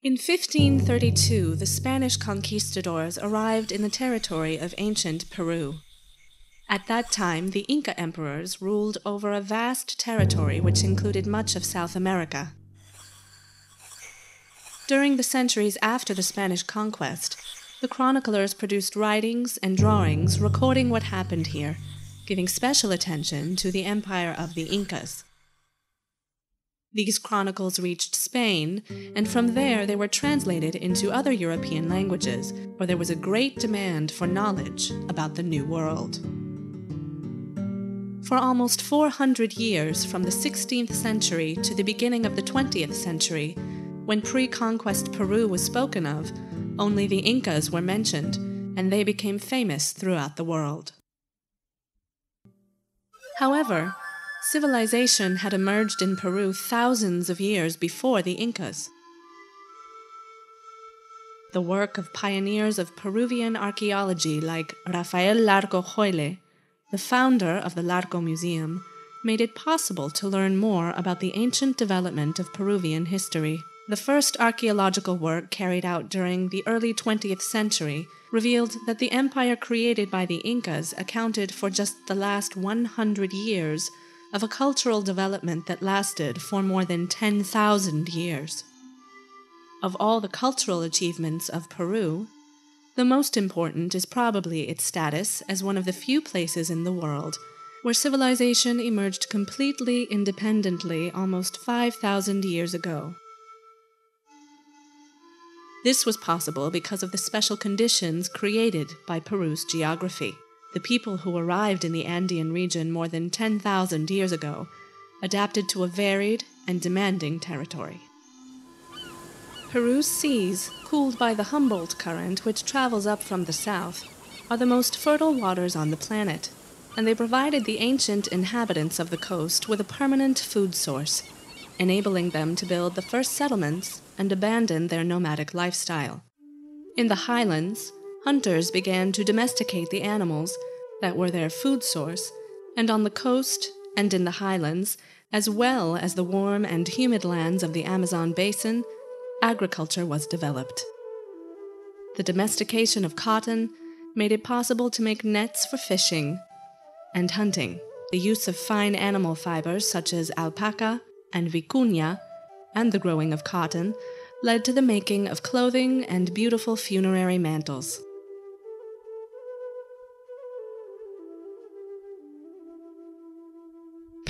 In 1532, the Spanish conquistadors arrived in the territory of ancient Peru. At that time, the Inca emperors ruled over a vast territory which included much of South America. During the centuries after the Spanish conquest, the chroniclers produced writings and drawings recording what happened here, giving special attention to the empire of the Incas. These chronicles reached Spain, and from there they were translated into other European languages, where there was a great demand for knowledge about the New World. For almost 400 years, from the 16th century to the beginning of the 20th century, when pre-conquest Peru was spoken of, only the Incas were mentioned, and they became famous throughout the world. However, civilization had emerged in Peru thousands of years before the Incas. The work of pioneers of Peruvian archaeology like Rafael Larco, the founder of the Larco Museum, made it possible to learn more about the ancient development of Peruvian history. The first archaeological work carried out during the early 20th century revealed that the empire created by the Incas accounted for just the last 100 years of a cultural development that lasted for more than 10,000 years. Of all the cultural achievements of Peru, the most important is probably its status as one of the few places in the world where civilization emerged completely independently almost 5,000 years ago. This was possible because of the special conditions created by Peru's geography. The people who arrived in the Andean region more than 10,000 years ago adapted to a varied and demanding territory. Peru's seas, cooled by the Humboldt Current, which travels up from the south, are the most fertile waters on the planet, and they provided the ancient inhabitants of the coast with a permanent food source, enabling them to build the first settlements and abandon their nomadic lifestyle. In the highlands, hunters began to domesticate the animals that were their food source, and on the coast and in the highlands, as well as the warm and humid lands of the Amazon basin, agriculture was developed. The domestication of cotton made it possible to make nets for fishing and hunting. The use of fine animal fibers such as alpaca and vicuña, and the growing of cotton, led to the making of clothing and beautiful funerary mantles.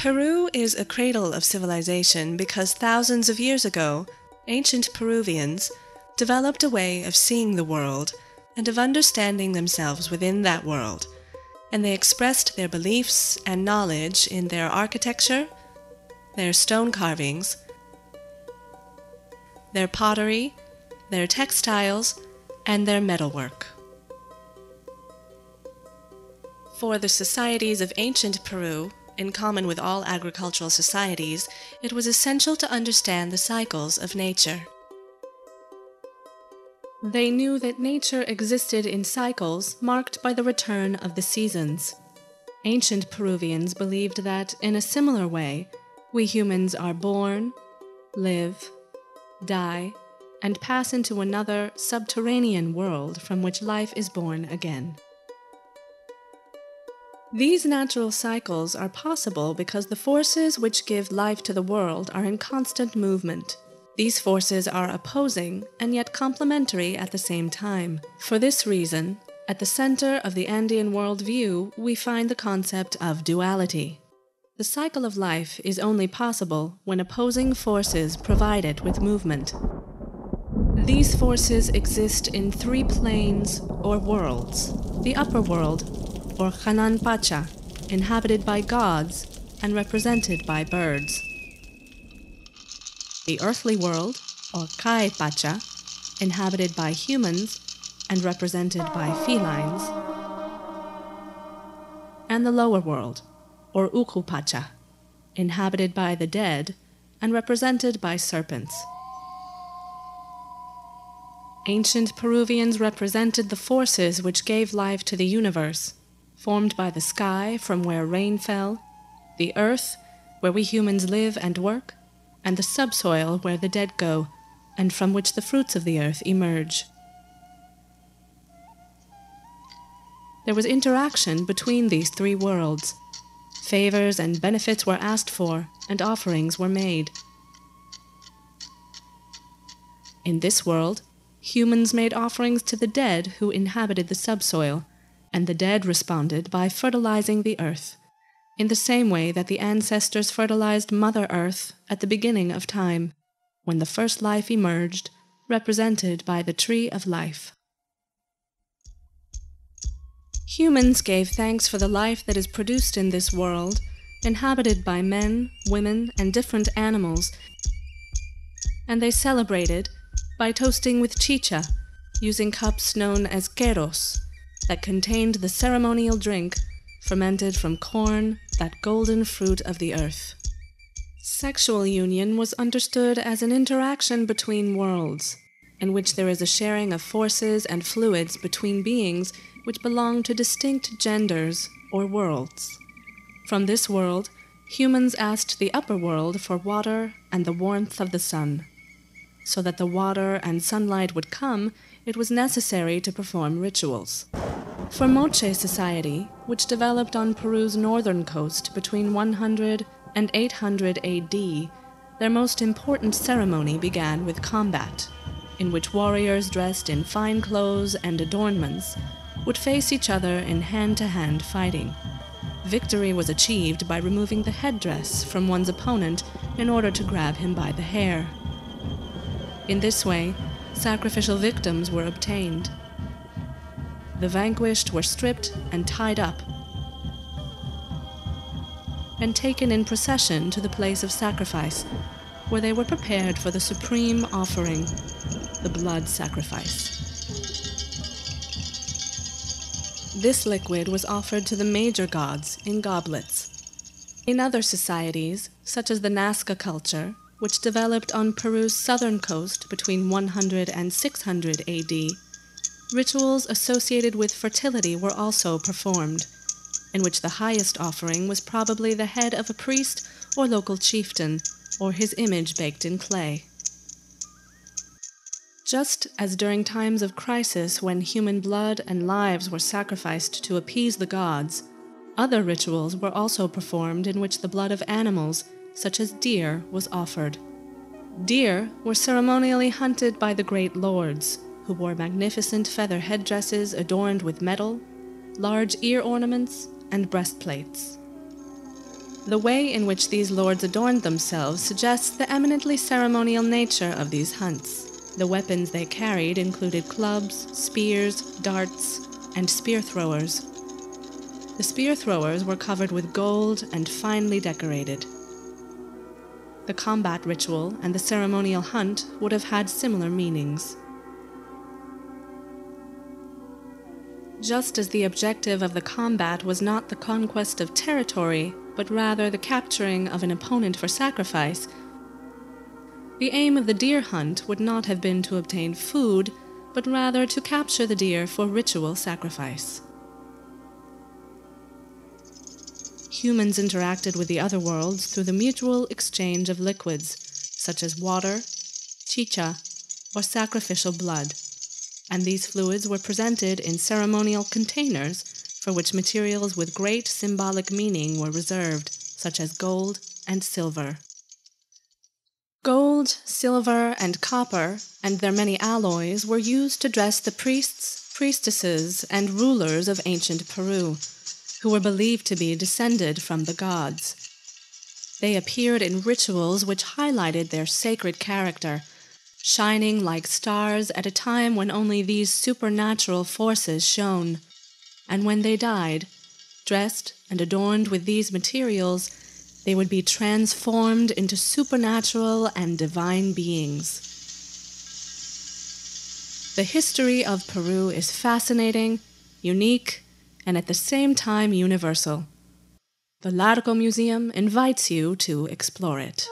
Peru is a cradle of civilization because thousands of years ago, ancient Peruvians developed a way of seeing the world and of understanding themselves within that world, and they expressed their beliefs and knowledge in their architecture, their stone carvings, their pottery, their textiles, and their metalwork. For the societies of ancient Peru, in common with all agricultural societies, it was essential to understand the cycles of nature. They knew that nature existed in cycles marked by the return of the seasons. Ancient Peruvians believed that, in a similar way, we humans are born, live, die, and pass into another subterranean world from which life is born again. These natural cycles are possible because the forces which give life to the world are in constant movement. These forces are opposing and yet complementary at the same time. For this reason, at the center of the Andean worldview, we find the concept of duality. The cycle of life is only possible when opposing forces provide it with movement. These forces exist in three planes or worlds. The upper world, or Hanan Pacha, inhabited by gods and represented by birds. The earthly world, or Kai Pacha, inhabited by humans and represented by felines. And the lower world, or Uku Pacha, inhabited by the dead and represented by serpents. Ancient Peruvians represented the forces which gave life to the universe, formed by the sky from where rain fell, the earth where we humans live and work, and the subsoil where the dead go, and from which the fruits of the earth emerge. There was interaction between these three worlds. Favors and benefits were asked for, and offerings were made. In this world, humans made offerings to the dead who inhabited the subsoil, and the dead responded by fertilizing the earth, in the same way that the ancestors fertilized Mother Earth at the beginning of time, when the first life emerged, represented by the tree of life. Humans gave thanks for the life that is produced in this world, inhabited by men, women, and different animals, and they celebrated by toasting with chicha, using cups known as queros, that contained the ceremonial drink fermented from corn, that golden fruit of the earth. Sexual union was understood as an interaction between worlds, in which there is a sharing of forces and fluids between beings which belong to distinct genders or worlds. From this world, humans asked the upper world for water and the warmth of the sun. So that the water and sunlight would come, it was necessary to perform rituals. For Moche society, which developed on Peru's northern coast between 100 and 800 AD, their most important ceremony began with combat, in which warriors dressed in fine clothes and adornments would face each other in hand-to-hand fighting. Victory was achieved by removing the headdress from one's opponent in order to grab him by the hair. In this way, sacrificial victims were obtained. The vanquished were stripped and tied up, and taken in procession to the place of sacrifice, where they were prepared for the supreme offering, the blood sacrifice. This liquid was offered to the major gods in goblets. In other societies, such as the Nazca culture, which developed on Peru's southern coast between 100 and 600 AD, rituals associated with fertility were also performed, in which the highest offering was probably the head of a priest or local chieftain, or his image baked in clay. Just as during times of crisis when human blood and lives were sacrificed to appease the gods, other rituals were also performed in which the blood of animals, such as deer, was offered. Deer were ceremonially hunted by the great lords, who wore magnificent feather headdresses adorned with metal, large ear ornaments, and breastplates. The way in which these lords adorned themselves suggests the eminently ceremonial nature of these hunts. The weapons they carried included clubs, spears, darts, and spear throwers. The spear throwers were covered with gold and finely decorated. The combat ritual and the ceremonial hunt would have had similar meanings. Just as the objective of the combat was not the conquest of territory, but rather the capturing of an opponent for sacrifice, the aim of the deer hunt would not have been to obtain food, but rather to capture the deer for ritual sacrifice. Humans interacted with the other worlds through the mutual exchange of liquids, such as water, chicha, or sacrificial blood, and these fluids were presented in ceremonial containers for which materials with great symbolic meaning were reserved, such as gold and silver. Gold, silver, and copper, and their many alloys, were used to dress the priests, priestesses, and rulers of ancient Peru, who were believed to be descended from the gods. They appeared in rituals which highlighted their sacred character, shining like stars at a time when only these supernatural forces shone. And when they died, dressed and adorned with these materials, they would be transformed into supernatural and divine beings. The history of Peru is fascinating, unique, and at the same time universal. The Larco Museum invites you to explore it.